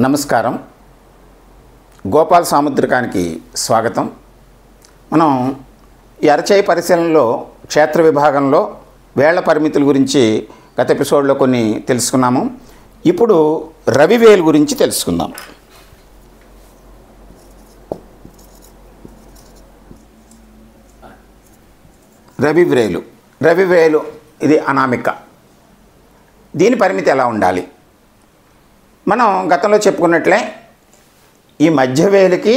నమస్కారం. గోపాల్ సాముద్రికానికి స్వాగతం. మనం ఈ అరచేయి పరిశీలనలో క్షేత్ర విభాగంలో వేళ్ల పరిమితుల గురించి గత ఎపిసోడ్లో కొన్ని తెలుసుకున్నాము. ఇప్పుడు రవివేలు గురించి తెలుసుకుందాం. రవివేలు ఇది అనామిక. దీని పరిమితి ఎలా ఉండాలి? మనం గతంలో చెప్పుకున్నట్లే ఈ మధ్యవేలికి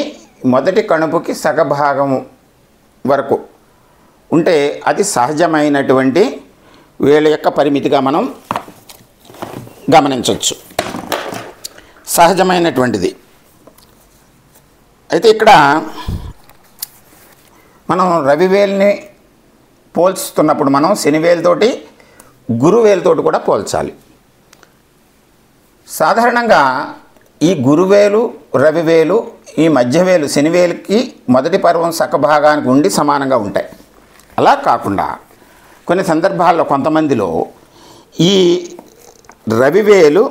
మొదటి కణుపుకి సగభాగం వరకు ఉంటే అది సహజమైనటువంటి వేల యొక్క పరిమితిగా మనం గమనించవచ్చు. సహజమైనటువంటిది. అయితే ఇక్కడ మనం రవివేలుని పోల్చుతున్నప్పుడు మనం శనివేలుతోటి గురువేలుతోటి కూడా పోల్చాలి. సాధారణంగా ఈ గురువేలు రవివేలు ఈ మధ్యవేలు శనివేలుకి మొదటి పర్వం సగభాగానికి ఉండి సమానంగా ఉంటాయి. అలా కాకుండా కొన్ని సందర్భాల్లో కొంతమందిలో ఈ రవివేలు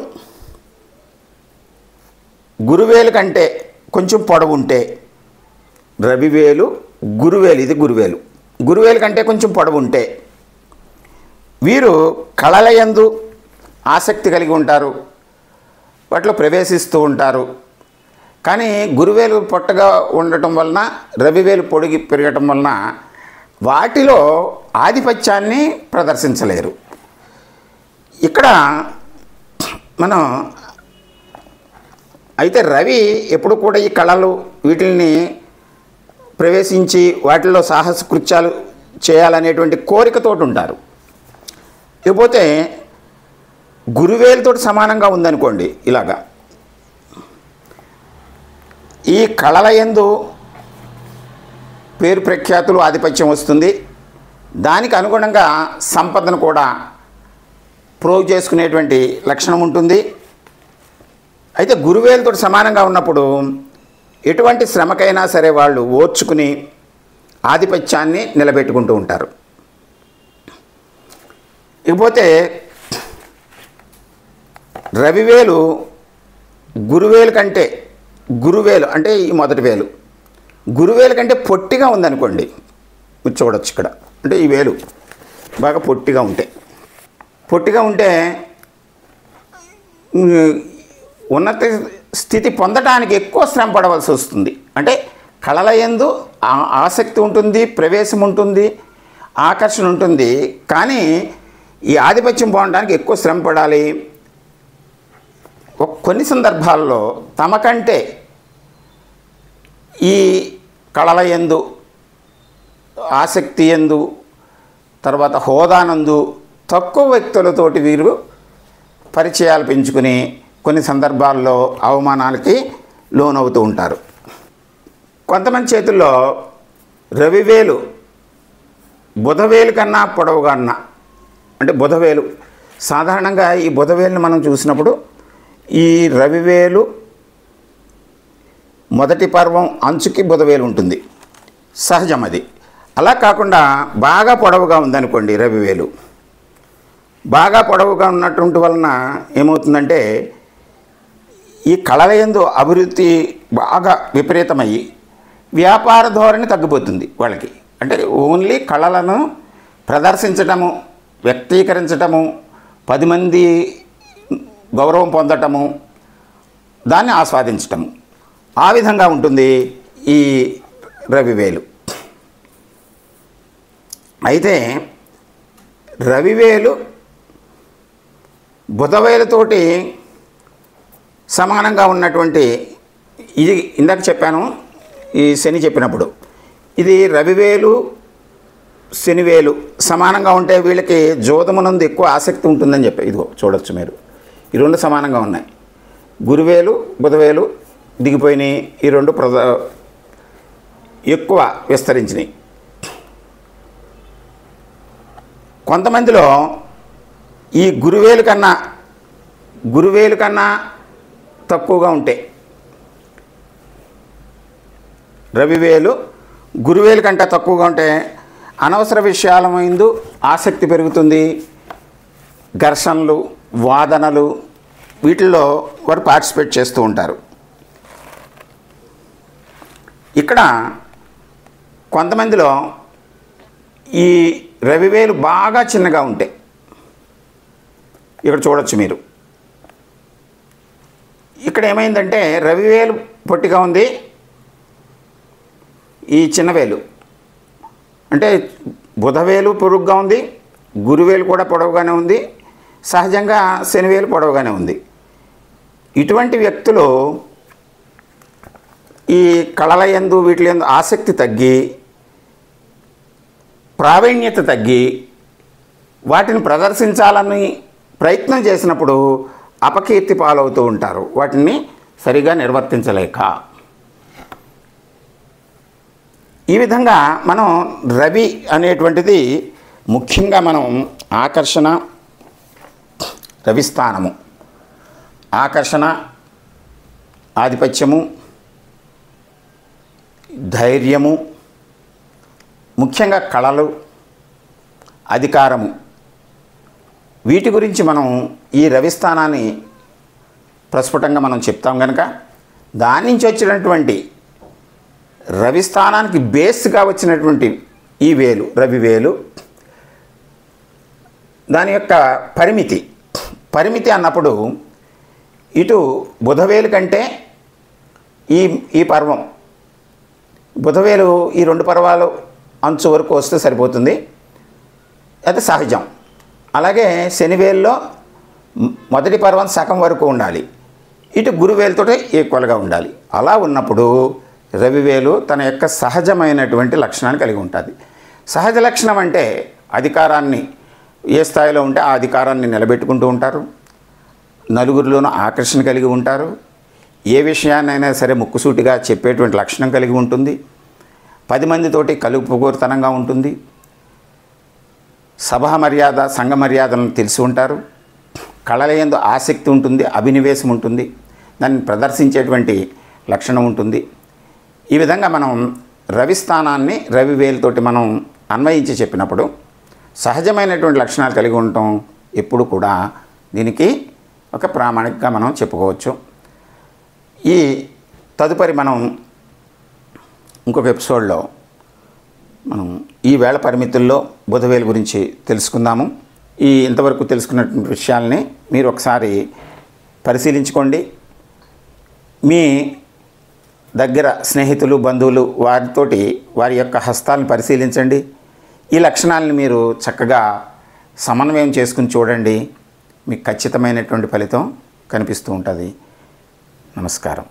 గురువేలు కంటే కొంచెం పొడవు ఉంటే రవివేలు ఇది గురువేలు కంటే కొంచెం పొడవు ఉంటే వీరు కళలయందు ఆసక్తి కలిగి ఉంటారు, వాటిలో ప్రవేశిస్తూ ఉంటారు. కానీ గురువేలు పొట్టగా ఉండటం వలన రవివేలు పొడిగి పెరగటం వలన వాటిలో ఆధిపత్యాన్ని ప్రదర్శించలేరు. ఇక్కడ మనం అయితే రవి ఎప్పుడు కూడా ఈ కళలు వీటిని ప్రవేశించి వాటిల్లో సాహస కృత్యాలు చేయాలనేటువంటి కోరికతోటి ఉంటారు. ఇకపోతే గురువేలుతో సమానంగా ఉందనుకోండి, ఇలాగా ఈ కళల యందు పేరు ప్రఖ్యాతులు ఆధిపత్యం వస్తుంది. దానికి అనుగుణంగా సంపదను కూడా ప్రోవ్ చేసుకునేటువంటి లక్షణం ఉంటుంది. అయితే గురువేలుతో సమానంగా ఉన్నప్పుడు ఎటువంటి శ్రమకైనా సరే వాళ్ళు ఓర్చుకుని ఆధిపత్యాన్ని నిలబెట్టుకుంటూ ఉంటారు. ఇకపోతే రవివేలు గురువేలు కంటే అంటే ఈ మొదటి వేలు గురువేలు కంటే పొట్టిగా ఉందనుకోండి, మీరు చూడొచ్చు ఇక్కడ. అంటే ఈ వేలు బాగా పొట్టిగా ఉంటే ఉన్నత స్థితి పొందడానికి ఎక్కువ శ్రమ పడవలసి వస్తుంది. అంటే కళల యందు ఆసక్తి ఉంటుంది, ప్రవేశం ఉంటుంది, ఆకర్షణ ఉంటుంది. కానీ ఈ ఆధిపత్యం పొందడానికి ఎక్కువ శ్రమ పడాలి. కొన్ని సందర్భాల్లో తమకంటే ఈ కళల యందు ఆసక్తి యందు తర్వాత హోదానందు తక్కువ వ్యక్తులతోటి వీరు పరిచయాలు పెంచుకుని కొన్ని సందర్భాల్లో అవమానాలకి లోనవుతూ ఉంటారు. కొంతమంది చేతుల్లో రవివేలు బుధవేలు కన్నా పొడవుగా అంటే బుధవేలు. సాధారణంగా ఈ బుధవేలుని మనం చూసినప్పుడు ఈ రవివేలు మొదటి పర్వం అంచుకి బుధవేలు ఉంటుంది, సహజం అది. అలా కాకుండా బాగా పొడవుగా ఉందనుకోండి, రవివేలు బాగా పొడవుగా ఉన్నటువంటి వలన ఏమవుతుందంటే ఈ కళల యందు అభివృద్ధి బాగా విపరీతమయ్యి వ్యాపార ధోరణి తగ్గిపోతుంది వాళ్ళకి. అంటే ఓన్లీ కళలను ప్రదర్శించటము, వ్యక్తీకరించటము, 10 మంది గౌరవం పొందటము, దాన్ని ఆస్వాదించటము, ఆ విధంగా ఉంటుంది ఈ రవివేలు. అయితే రవివేలు బుధవేలుతోటి సమానంగా ఉన్నటువంటి ఇది ఇందాక చెప్పాను, ఈ శని చెప్పినప్పుడు ఇది రవివేలు శనివేలు సమానంగా ఉంటే వీళ్ళకి జోదమునందు ఎక్కువ ఆసక్తి ఉంటుందని చెప్పి ఇదిగో చూడొచ్చు మీరు. ఈ రెండు సమానంగా ఉన్నాయి. గురువేలు బుధవేలు దిగిపోయినాయి. ఈ రెండు ఎక్కువ విస్తరించినాయి. కొంతమందిలో ఈ గురువేలు కన్నా తక్కువగా ఉంటే రవివేలు గురువేలు కంటే తక్కువగా ఉంటే అనవసర విషయాల ముందు ఆసక్తి పెరుగుతుంది. ఘర్షణలు, వాదనలు, వీటిల్లో వారు పార్టిసిపేట్ చేస్తూ ఉంటారు. ఇక్కడ కొంతమందిలో ఈ రవివేలు బాగా చిన్నగా ఉంటే ఇక్కడ చూడొచ్చు మీరు. ఇక్కడ ఏమైందంటే రవివేలు పొట్టిగా ఉంది, ఈ చిన్నవేలు అంటే బుధవేలు పొడుగ్గా ఉంది, గురువేలు కూడా పొడవుగానే ఉంది, సహజంగా శనివేలు పొడవుగానే ఉంది. ఇటువంటి వ్యక్తులు ఈ కళల యందు వీటి యందు ఆసక్తి తగ్గి, ప్రావీణ్యత తగ్గి, వాటిని ప్రదర్శించాలని ప్రయత్నం చేసినప్పుడు అపకీర్తి పాలవుతూ ఉంటారు, వాటిని సరిగా నిర్వర్తించలేక. ఈ విధంగా మనం రవి అనేటువంటిది ముఖ్యంగా మనం ఆకర్షణ, రవిస్థానము, ఆకర్షణ, ఆధిపత్యము, ధైర్యము, ముఖ్యంగా కళలు, అధికారము, వీటి గురించి మనం ఈ రవిస్థానాన్ని ప్రస్ఫుటంగా మనం చెప్తాం కనుక దాని నుంచి వచ్చినటువంటి రవిస్థానానికి బేస్గా వచ్చినటువంటి ఈ వేలు, రవివేలు, దాని యొక్క పరిమితి అన్నప్పుడు ఇటు బుధవేలు కంటే ఈ పర్వం, బుధవేలు ఈ 2 పర్వాలు అంచు వరకు వస్తే సరిపోతుంది, అది సహజం. అలాగే శనివేల్లో మొదటి పర్వం సగం వరకు ఉండాలి, ఇటు గురువేలుతో ఈక్వల్గా ఉండాలి. అలా ఉన్నప్పుడు రవివేలు తన యొక్క సహజమైనటువంటి లక్షణాన్ని కలిగి ఉంటుంది. సహజ లక్షణం అంటే అధికారాన్ని, ఏ స్థాయిలో ఉంటే ఆ అధికారాన్ని నిలబెట్టుకుంటూ ఉంటారు, నలుగురిలోనూ ఆకర్షణ కలిగి ఉంటారు, ఏ విషయాన్నైనా సరే ముక్కుసూటిగా చెప్పేటువంటి లక్షణం కలిగి ఉంటుంది, 10 మందితోటి కలుపుకోరుతనంగా ఉంటుంది, సభా మర్యాద, సంఘ మర్యాదలను తెలిసి ఉంటారు, కళల యందు ఆసక్తి ఉంటుంది, అభినివేశం ఉంటుంది, దాన్ని ప్రదర్శించేటువంటి లక్షణం ఉంటుంది. ఈ విధంగా మనం రవిస్థానాన్ని రవివేలుతోటి మనం అన్వయించి చెప్పినప్పుడు సహజమైనటువంటి లక్షణాలు కలిగి ఉండటం ఎప్పుడు కూడా దీనికి ఒక ప్రామాణికంగా మనం చెప్పుకోవచ్చు. ఈ తదుపరి మనం ఇంకొక ఎపిసోడ్లో మనం ఈ వేళ పరిమితుల్లో బుధవేలు గురించి తెలుసుకుందాము. ఇంతవరకు తెలుసుకున్నటువంటి విషయాల్ని మీరు ఒకసారి పరిశీలించుకోండి. మీ దగ్గర స్నేహితులు, బంధువులు వారితోటి వారి యొక్క హస్తాలను పరిశీలించండి. ఈ లక్షణాలను మీరు చక్కగా సమన్వయం చేసుకుని చూడండి, మీకు ఖచ్చితమైనటువంటి ఫలితం కనిపిస్తూ ఉంటుంది. నమస్కారం.